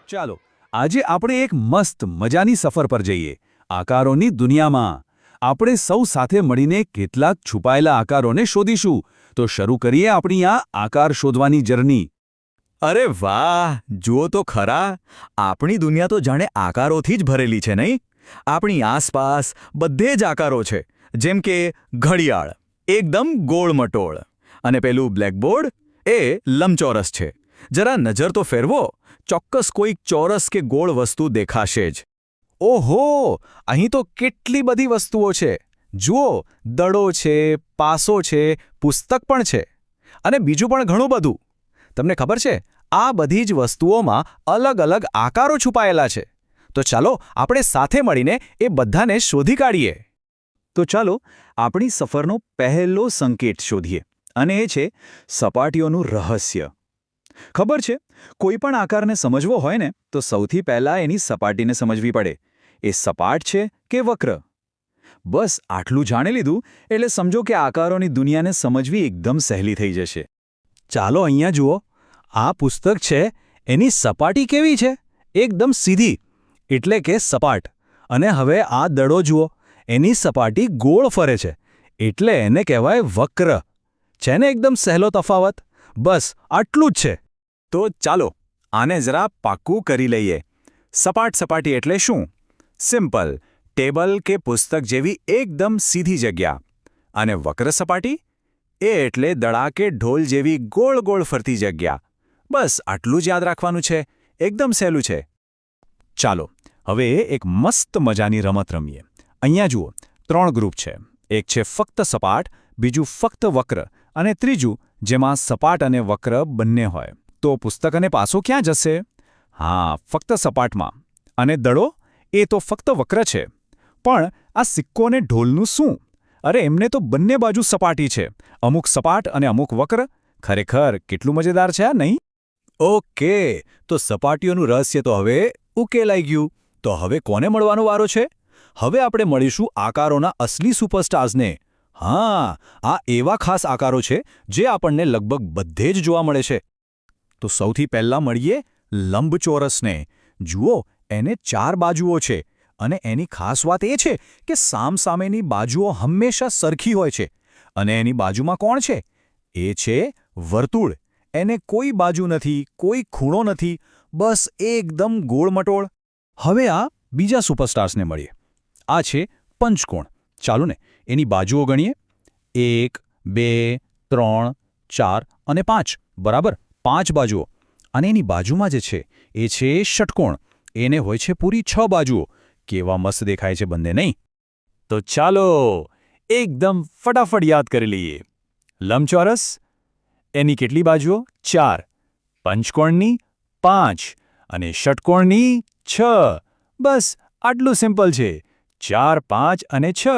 ચાલો આજે આપણે એક મસ્ત મજાની સફર પર જઈએ આકારોની દુનિયામાં આપણે સૌ સાથે મળીને કેટલાક છુપાયેલા આકારોને શોધીશું તો શરૂ કરીએ આપણી આ આકાર શોધવાની જર્ની અરે વાહ જુઓ તો ખરા આપણી દુનિયા તો જાણે આકારોથી જ ભરેલી છે નહીં આપણી આસપાસ બધે જ આકારો છે જેમ કે ઘડિયાળ એકદમ ગોળમટોળ અને પેલું બ્લેકબોર્ડ એ લંબચોરસ છે જરા નજર તો ફેરવો ચોક્કસ કોઈક ચોરસ કે ગોળ વસ્તુ દેખાશે જ ઓહો અહીં તો કેટલી બધી વસ્તુઓ છે જુઓ દડો છે પાસો છે પુસ્તક પણ છે અને બીજું પણ ઘણું બધું તમને ખબર છે આ બધી જ વસ્તુઓમાં અલગ અલગ આકારો છુપાયેલા છે તો ચાલો આપણે સાથે મળીને એ બધાને શોધી કાઢીએ તો ચાલો આપણી સફરનો પહેલો સંકેત શોધીએ અને એ છે સપાટીઓનું રહસ્ય ખબર છે કોઈ પણ આકારને સમજવો હોય ને તો સૌથી પહેલાં એની સપાટીને સમજવી પડે એ સપાટ છે કે વક્ર બસ આટલું જાણી લીધું એટલે સમજો કે આકારોની દુનિયાને સમજવી એકદમ સહેલી થઈ જશે ચાલો અહીંયા જુઓ આ પુસ્તક છે એની સપાટી કેવી છે એકદમ સીધી એટલે કે સપાટ અને હવે આ દડો જુઓ એની સપાટી ગોળ ફરે છે એટલે એને કહેવાય વક્ર છે ને એકદમ સહેલો તફાવત બસ આટલું જ છે તો ચાલો આને જરા પાક્કું કરી લઈએ સપાટ સપાટી એટલે શું સિમ્પલ ટેબલ કે પુસ્તક જેવી એકદમ સીધી જગ્યા અને વક્ર સપાટી એ એટલે દડા કે ઢોલ જેવી ગોળ ગોળ ફરતી જગ્યા બસ આટલું જ યાદ રાખવાનું છે એકદમ સહેલું છે ચાલો હવે એક મસ્ત મજાની રમત રમીએ અહીંયા જુઓ 3 ગ્રુપ છે એક છે ફક્ત સપાટ બીજું ફક્ત વક્ર અને ત્રીજું જેમાં સપાટ અને વક્ર બંને હોય તો પુસ્તક અને પાસો ક્યાં જશે હા ફક્ત સપાટમાં અને દડો એ તો ફક્ત વક્ર છે પણ આ સિક્કો અને ઢોલનું શું અરે એમને તો બંને બાજુ સપાટી છે અમુક સપાટ અને અમુક વક્ર ખરેખર કેટલું મજેદાર છે આ નહીં ઓકે તો સપાટીઓનું રહસ્ય તો હવે ઉકેલાઈ ગયું તો હવે કોને મળવાનો વારો છે હવે આપણે મળીશું આકારોના અસલી સુપરસ્ટાર્સને હા આ એવા ખાસ આકારો છે જે આપણને લગભગ બધે જ જોવા મળે છે તો સૌથી પહેલાં મળીએ લંબચોરસને જુઓ એને 4 બાજુઓ છે અને એની ખાસ વાત એ છે કે સામસામેની બાજુઓ હંમેશા સરખી હોય છે અને એની બાજુમાં કોણ છે એ છે વર્તુળ એને કોઈ બાજુ નથી કોઈ ખૂણો નથી બસ એકદમ ગોળમટોળ હવે આ બીજા સુપરસ્ટાર્સને મળીએ આ છે પંચકોણ ચાલો ને એની બાજુઓ ગણીએ 1 2 3 4 અને 5 બરાબર 5 બાજુઓ અને એની બાજુમાં જે છે એ છે ષટકોણ એને હોય છે પૂરી 6 બાજુઓ કેવા મસ્ત દેખાય છે બંને નહીં તો ચાલો એકદમ ફટાફટ યાદ કરી લઈએ લંબચોરસ એની કેટલી બાજુઓ 4 પંચકોણની 5 અને ષટકોણની 6 બસ આટલું સિમ્પલ છે 4 5 અને 6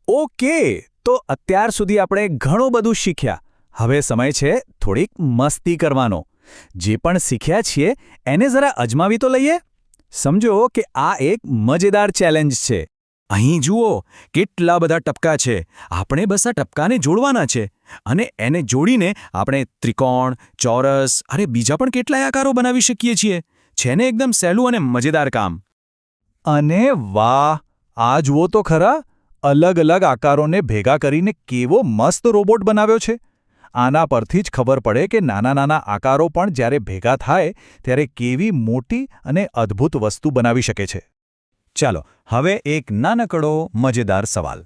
ઓકે તો અત્યાર સુધી આપણે ઘણું બધું શીખ્યા હવે સમય છે થોડીક મસ્તી કરવાનો જે પણ શીખ્યા છીએ એને જરા અજમાવી તો લઈએ સમજો કે આ એક મજેદાર ચેલેન્જ છે અહીં જુઓ કેટલા બધા ટપકા છે આપણે બસ આ ટપકાને જોડવાના છે અને એને જોડીને આપણે ત્રિકોણ ચોરસ અને બીજા પણ કેટલાય આકારો બનાવી શકીએ છીએ છે ને એકદમ સહેલું અને મજેદાર કામ અને વાહ આ જુઓ તો ખરા અલગ અલગ આકારોને ભેગા કરીને કેવો મસ્ત રોબોટ બનાવ્યો છે આના પરથી જ ખબર પડે કે નાના નાના આકારો પણ જ્યારે ભેગા થાય ત્યારે કેવી મોટી અને અદ્ભુત વસ્તુ બનાવી શકે છે ચાલો હવે એક નાનકડો મજેદાર સવાલ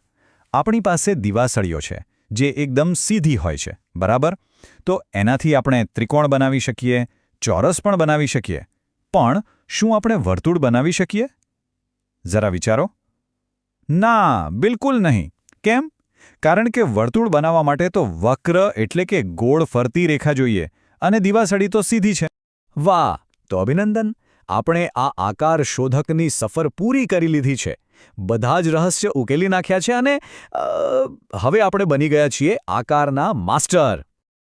આપણી પાસે દિવાસળીઓ છે જે એકદમ સીધી હોય છે બરાબર તો એનાથી આપણે ત્રિકોણ બનાવી શકીએ ચોરસ પણ બનાવી શકીએ પણ શું આપણે વર્તુળ બનાવી શકીએ જરા વિચારો ના બિલકુલ નહીં કેમ કારણ કે વર્તુળ બનાવવા માટે તો વક્ર એટલે કે ગોળ ફરતી રેખા જોઈએ અને દિવાસળી તો સીધી છે વાહ તો અભિનંદન આપણે આ આકાર શોધકની સફર પૂરી કરી લીધી છે બધા જ રહસ્ય ઉકેલી નાખ્યા છે અને હવે આપણે બની ગયા છીએ આકારના માસ્ટર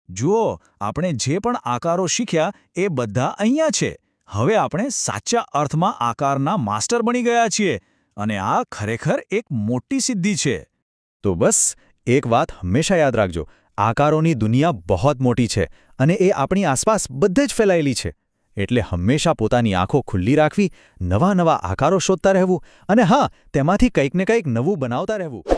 જુઓ આપણે જે પણ આકારો શીખ્યા એ બધા અહીંયા છે હવે આપણે સાચા અર્થમાં આકારના માસ્ટર બની ગયા છીએ અને આ ખરેખર એક મોટી સિદ્ધિ છે તો બસ એક વાત હંમેશા યાદ રાખજો આકારોની દુનિયા બહુ મોટી છે અને એ આપણી આસપાસ બધે જ ફેલાયેલી છે એટલે હંમેશા પોતાની આંખો ખુલ્લી રાખવી, નવા નવા આકારો શોધતા રહેવું અને હા, તેમાંથી કંઈક ને કંઈક નવું બનાવતા રહેવું.